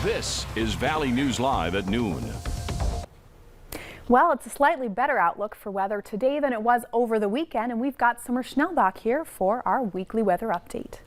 This is Valley News Live at noon. Well, it's a slightly better outlook for weather today than it was over the weekend, and we've got Summer Schnellbach here for our weekly weather update.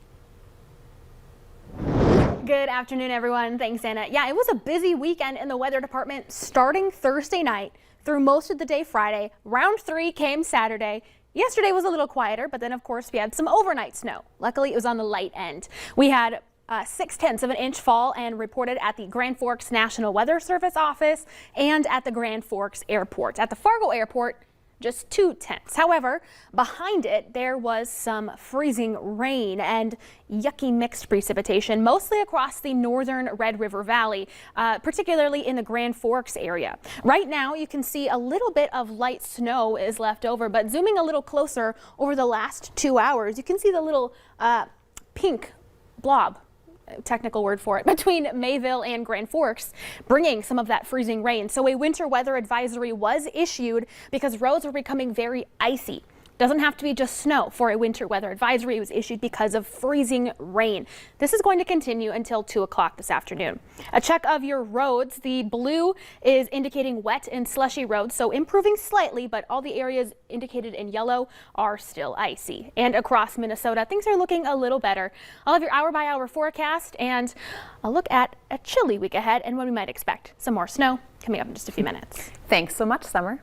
Good afternoon, everyone. Thanks, Anna. Yeah, it was a busy weekend in the weather department starting Thursday night through most of the day Friday. Round 3 came Saturday. Yesterday was a little quieter, but then, of course, we had some overnight snow. Luckily, it was on the light end. We had 0.6 of an inch fall and reported at the Grand Forks National Weather Service office and at the Grand Forks Airport. At the Fargo Airport, just 0.2. However, behind it, there was some freezing rain and yucky mixed precipitation, mostly across the northern Red River Valley, particularly in the Grand Forks area. Right now, you can see a little bit of light snow is left over, but zooming a little closer over the last 2 hours, you can see the little pink blob, technical word for it, between Mayville and Grand Forks, bringing some of that freezing rain. So a winter weather advisory was issued because roads were becoming very icy. Doesn't have to be just snow for a winter weather advisory. It was issued because of freezing rain. This is going to continue until 2 o'clock this afternoon. A check of your roads. The blue is indicating wet and slushy roads, so improving slightly, but all the areas indicated in yellow are still icy. And across Minnesota, things are looking a little better. I'll have your hour-by-hour forecast and a look at a chilly week ahead and when we might expect some more snow coming up in just a few minutes. Thanks so much, Summer.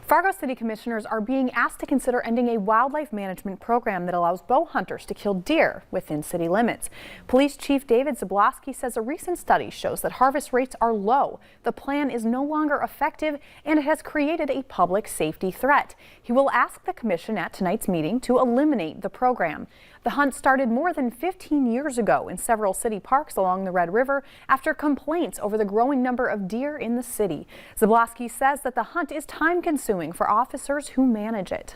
Fargo City Commissioners are being asked to consider ending a wildlife management program that allows bow hunters to kill deer within city limits. Police Chief David Zablosky says a recent study shows that harvest rates are low. The plan is no longer effective and it has created a public safety threat. He will ask the commission at tonight's meeting to eliminate the program. The hunt started more than 15 years ago in several city parks along the Red River after complaints over the growing number of deer in the city. Zablosky says that the hunt is time-consuming for officers who manage it.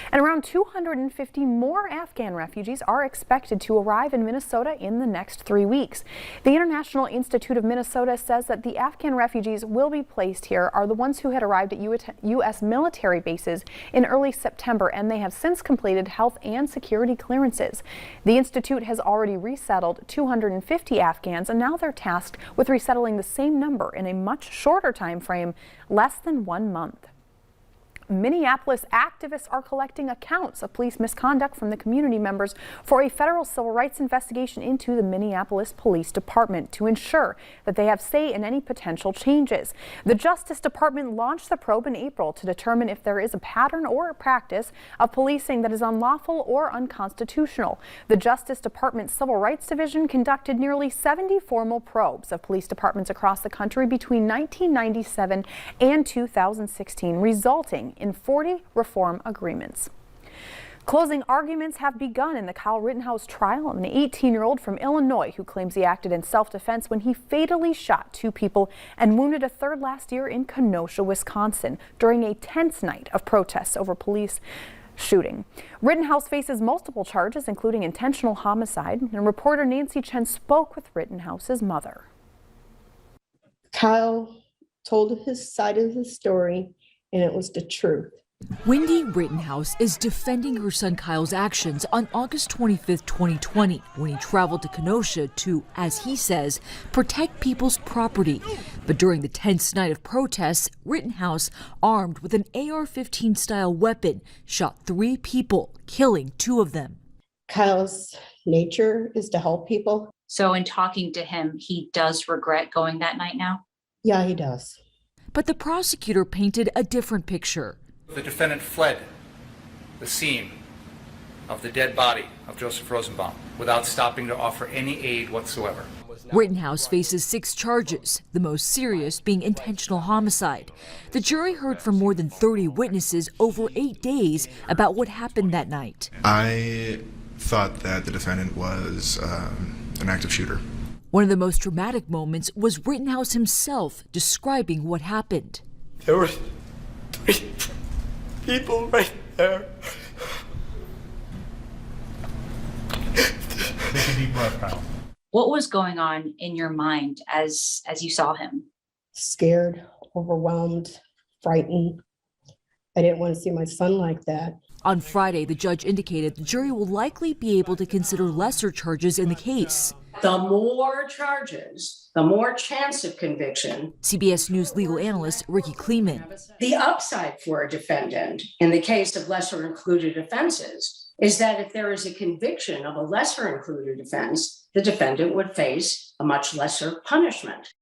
And around 250 more Afghan refugees are expected to arrive in Minnesota in the next 3 weeks. The International Institute of Minnesota says that the Afghan refugees will be placed here are the ones who had arrived at U.S. military bases in early September, and they have since completed health and security clearances. The institute has already resettled 250 Afghans, and now they're tasked with resettling the same number in a much shorter time frame, less than 1 month. Minneapolis activists are collecting accounts of police misconduct from the community members for a federal civil rights investigation into the Minneapolis Police Department to ensure that they have say in any potential changes. The Justice Department launched the probe in April to determine if there is a pattern or a practice of policing that is unlawful or unconstitutional. The Justice Department's Civil Rights Division conducted nearly 70 formal probes of police departments across the country between 1997 and 2016, resulting in 40 reform agreements. Closing arguments have begun in the Kyle Rittenhouse trial of an 18-year-old from Illinois who claims he acted in self-defense when he fatally shot 2 people and wounded a third last year in Kenosha, Wisconsin, during a tense night of protests over police shooting. Rittenhouse faces multiple charges, including intentional homicide, and reporter Nancy Chen spoke with Rittenhouse's mother. Kyle told his side of the story, and it was the truth. Wendy Rittenhouse is defending her son Kyle's actions on August 25, 2020, when he traveled to Kenosha to, as he says, protect people's property. But during the tense night of protests, Rittenhouse, armed with an AR-15 style weapon, shot 3 people, killing 2 of them. Kyle's nature is to help people. So in talking to him, he does regret going that night now? Yeah, he does. But the prosecutor painted a different picture. The defendant fled the scene of the dead body of Joseph Rosenbaum without stopping to offer any aid whatsoever. Rittenhouse faces 6 charges, the most serious being intentional homicide. The jury heard from more than 30 witnesses over 8 days about what happened that night. I thought that the defendant was an active shooter. One of the most dramatic moments was Rittenhouse himself describing what happened. There were 3 people right there. Take a deep breath, Kyle. What was going on in your mind as you saw him? Scared, overwhelmed, frightened. I didn't want to see my son like that. On Friday, the judge indicated the jury will likely be able to consider lesser charges in the case. The more charges, the more chance of conviction. CBS News legal analyst Ricky Kleeman. The upside for a defendant in the case of lesser included offenses is that if there is a conviction of a lesser included offense, the defendant would face a much lesser punishment.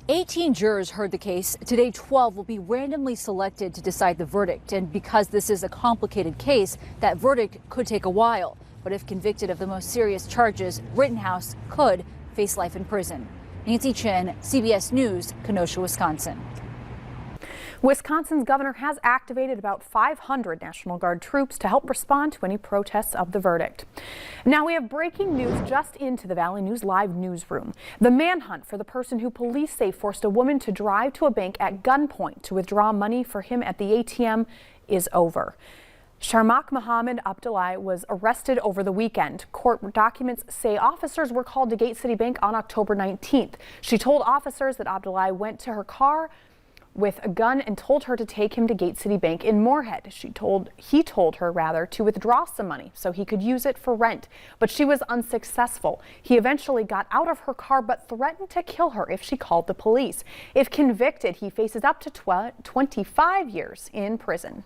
18 jurors heard the case. Today, 12 will be randomly selected to decide the verdict. And because this is a complicated case, that verdict could take a while. But if convicted of the most serious charges, Rittenhouse could face life in prison. Nancy Chen, CBS News, Kenosha, Wisconsin. Wisconsin's governor has activated about 500 National Guard troops to help respond to any protests of the verdict. Now we have breaking news just into the Valley News Live newsroom. The manhunt for the person who police say forced a woman to drive to a bank at gunpoint to withdraw money for him at the ATM is over. Sharmak Mohammed Abdullahi was arrested over the weekend. Court documents say officers were called to Gate City Bank on October 19th. She told officers that Abdullahi went to her car with a gun and told her to take him to Gate City Bank in Moorhead. He told her to withdraw some money so he could use it for rent, but she was unsuccessful. He eventually got out of her car but threatened to kill her if she called the police. If convicted, he faces up to 25 years in prison.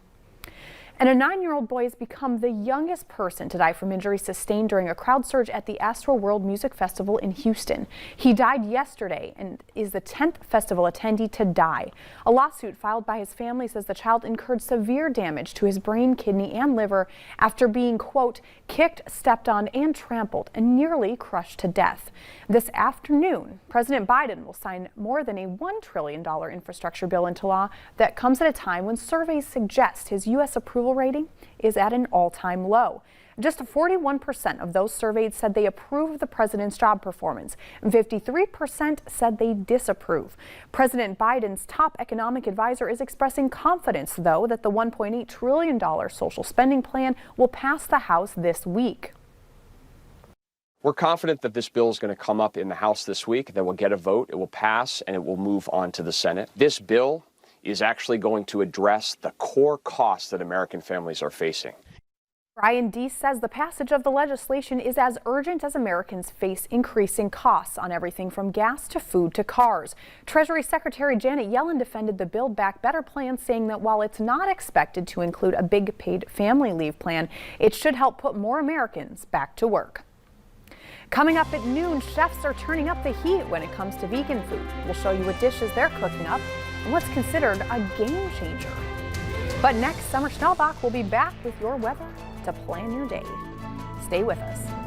And a 9-year-old boy has become the youngest person to die from injuries sustained during a crowd surge at the Astro World Music Festival in Houston. He died yesterday and is the 10th festival attendee to die. A lawsuit filed by his family says the child incurred severe damage to his brain, kidney, and liver after being, quote, kicked, stepped on, and trampled and nearly crushed to death. This afternoon, President Biden will sign more than a $1 trillion infrastructure bill into law that comes at a time when surveys suggest his U.S. approval rating is at an all-time low. Just 41% of those surveyed said they approve of the president's job performance, and 53% said they disapprove. President Biden's top economic advisor is expressing confidence, though, that the $1.8 trillion social spending plan will pass the House this week. We're confident that this bill is going to come up in the House this week, that we'll get a vote, it will pass, and it will move on to the Senate. This bill is actually going to address the core costs that American families are facing. Brian Deese says the passage of the legislation is as urgent as Americans face increasing costs on everything from gas to food to cars. Treasury Secretary Janet Yellen defended the Build Back Better plan, saying that while it's not expected to include a big paid family leave plan, it should help put more Americans back to work. Coming up at noon, chefs are turning up the heat when it comes to vegan food. We'll show you what dishes they're cooking up and what's considered a game changer. But next, Summer Schnellbach will be back with your weather to plan your day. Stay with us.